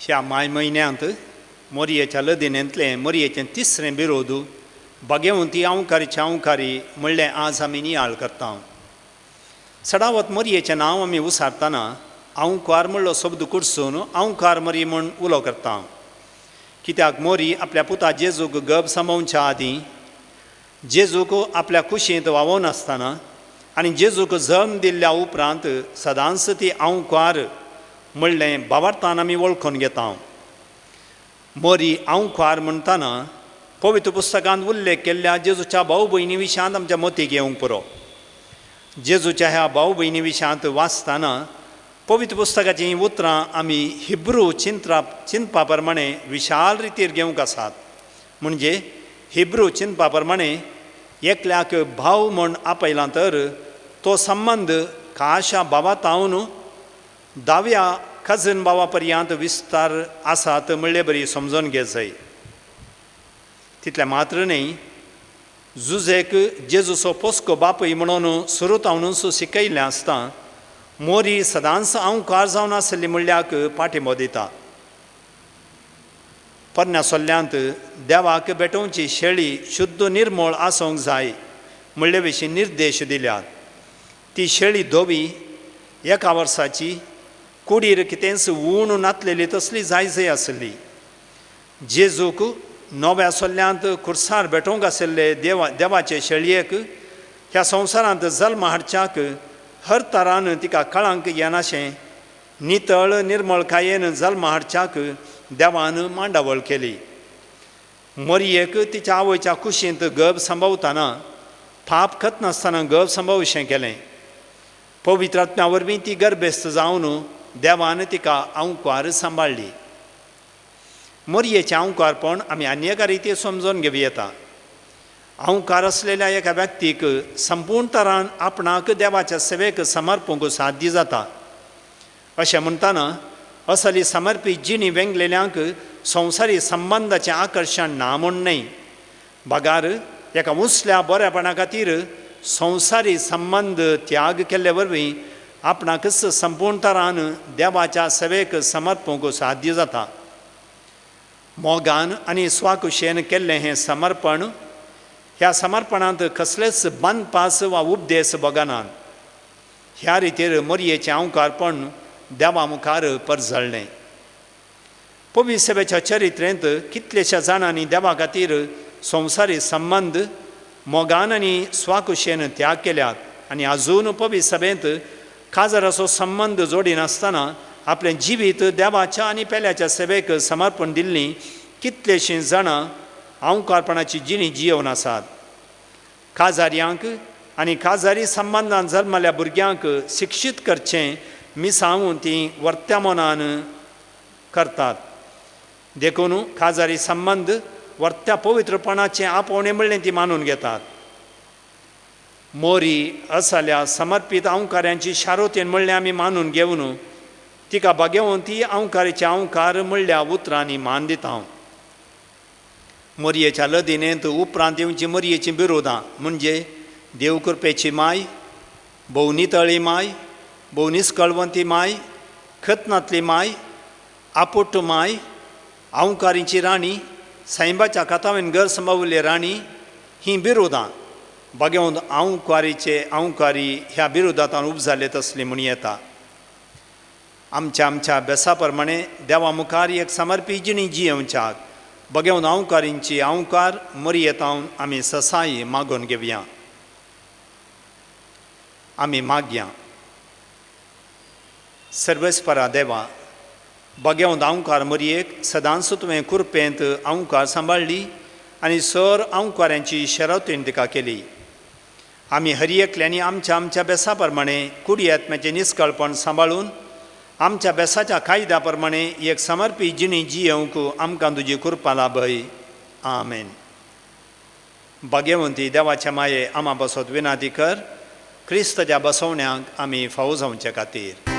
ह्या माय म्हयन्यांत मोरयेच्या लदिनेंतलें मोरयेचें तिसरें बिरोद बगेवंती आवकारी आवकारी म्हणलें आज आमी नियाळ करता. सडावत मोरयेचें नांव आमी उसारतना आवकार म्हणलो शब्द कुडसून आवकार मोरी म्हूण उलो करता. कित्याक मोरी आपल्या पुता जेजूक गब सांबाळच्या आदीं जेजूक आपल्या कुशींत वावोवन आसतना आनी जेजूक जल्म दिल्ल्या उपरांत सदांच ती आवकार म्हणलें भावार्थान आमी वळखून घेता. मोरी आवकार म्हणटाना पवित्र पुस्तकांत उल्लेख केल्ल्या जेजूच्या भाऊ भयणी विशयांत आमच्या मतीक येवंक पुरो. जेजूच्या ह्या भाऊ भयणी विशयांत वाचतना पवित्र पुस्तकाचीं उतरां आमी हिब्रू चिंतपा प्रमाणे विशाल रितीर घेवंक आसात. म्हणजे हिब्रू चिंतपा प्रमाणे एकल्याक भाव म्हूण आपयला तर तो संबंद खाशा भावातावन दाव्या कजन भावा पर्यंत विस्तार आसात म्हणले बरी समजून घे जाय. तितले मात्र न्ही, जुजेक जेजूचो पोस्को बापूय म्हणून सुरूतावनूच शिकयल्लें आसता मोरी सदांच आवकार जावन आसली म्हणल्याक पाठिंबो दिता. परण्या सोल्ल्यांत देवाक भेटोवची शेळी शुद्ध निर्मळ आसूंक जाय म्हणले विशीं निर्देश दिल्यात. ती शेळी धोवी 1 वर्साची कुडीर कितेंच उण नातलेली तसली जाय आसली. जेजूक नव्या सोल्ल्यांत खुर्सार भेटोवंक आशिल्ले देवाचे शेळयेक ह्या संवसारांत जल्म हाडच्याक हर तरान तिका कळंक येनाशें नितळ निर्मळकायेन जल्म हाडच्याक देवान मांडावळ केली. मोरयेक तिच्या आवयच्या कुशींत गब सांबाळतना पाप खत नासतना गब सांबाळुशें केलें. पवित्र आत्म्या वरवीं ती गर्भेस्त जावन देवान तिका आवकार सांबाळली. मोरयेचें आवकारपण आमी आनी एका रितीन समजून घेवं येता. आवकार आसलेल्या एका व्यक्तीक संपूर्ण तरान आपणाक देवाच्या सेवेक समर्पूंक साध्य जाता. अशें म्हणटाना असली समर्पीत जिणी वेंगलेल्यांक संवसारी संबंदाचें आकर्शण ना म्हूण न्हय, भागार एका उसल्या बऱ्यापणा खातीर संवसारी संबंद त्याग केल्ले वरवीं आपणाकच संपूर्ण तरान देवाच्या सेवेक समर्पूंक साध्य जाता. मोगान आनी स्वाकुशेन केल्लें हें समर्पण ह्या समर्पणांत कसलेच बंदपास वा उपदेश बगनात. ह्या रितीर मोरयेचें आवकारपण देवा मुखार परजळ्ळें. पवित्र सेवेच्या चरित्रेंत कितलेशा जाणांनी देवा खातीर संवसारी संबंद मोगान आनी स्वाकुशेन त्याग केल्यात आनी आजून पवित्र सभेंत काजराचो संबंद जोडिनासतना आपलें जिवीत देवाच्या आनी पेल्याच्या सेवेक समर्पण दिल्लीं कितलेशीं जाणां आवकारपणाची जिणी जियोवन आसात. काजाऱ्यांक आनी काजारी संबंदान जल्मल्या भुरग्यांक शिक्षीत करचें मिसांवून तीं वर्त्या मनान करतात. देखून काजारी संबंद वर्त्या पवित्रपणाचें आपोवणें म्हणलें ती मानून घेतात. मोरी असल्या समर्पीत आवकाऱ्यांची शारोतेन म्हणलें आमी मानून घेवन तिका बगेवंती आवकारीचे आवकार म्हणल्या उतरांनी मान दिता. मोरयेच्या लदिनेंत उपरांत येवची मोरयेचीं बिरोदां म्हणजे देवकृपेची माय, भोव नितळी माय, भोव निश्कळवंती माय, खतनांतली माय, आपुट्ट माय, आवकारीची राणी, सायंबाच्या कातावेन घर सांबाळिल्ली राणी, हीं बिरोदां बगेवंत आवकारीचे आवकारी ह्या बिरोदांतान उपजाले तसली म्हूण येता. आमच्या बेसा प्रमाणे देवा मुखार एक समर्पी जिणी जियोवच्याक बगेवंत आवकारींची आवकार मोरयेतावन आमी ससाई मागून घेवया. आमी मागया. सर्वेस्परा देवा, बगेवंत आवकार मोरयेक सदांच तुवें कृपेंत आवकार सांबाळ्ळी आनी सर आवकाऱ्यांची शरावतीन तिका केली. आमी हर एकल्यांनी आमच्या बेसा प्रमाणे कुडी आत्म्याचें निश्कळपण सांबाळून आमच्या बेसाच्या कायद्या प्रमाणे एक समर्पी जिणी जियोवंक आमकां तुजी कृपा लाभय. आमेन. बगेवंती देवाच्या माये आमा बसोत विनाती कर. क्रिस्ताच्या बसवण्याक आमी फावो जावचे खातीर.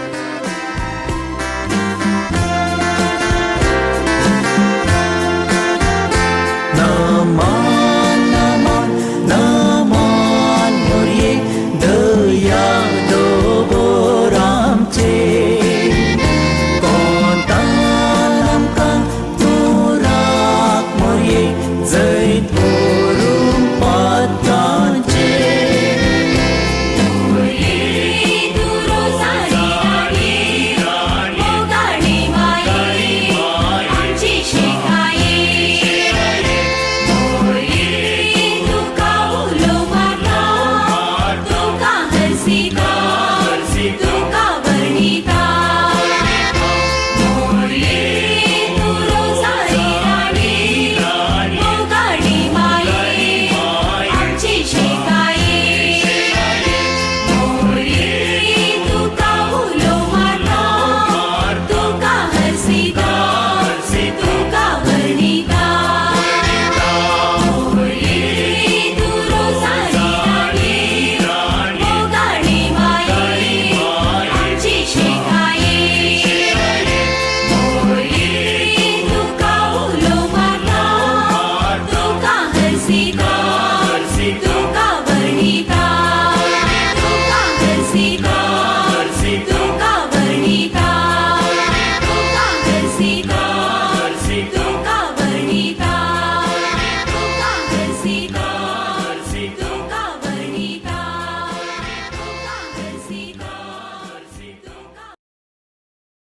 सीता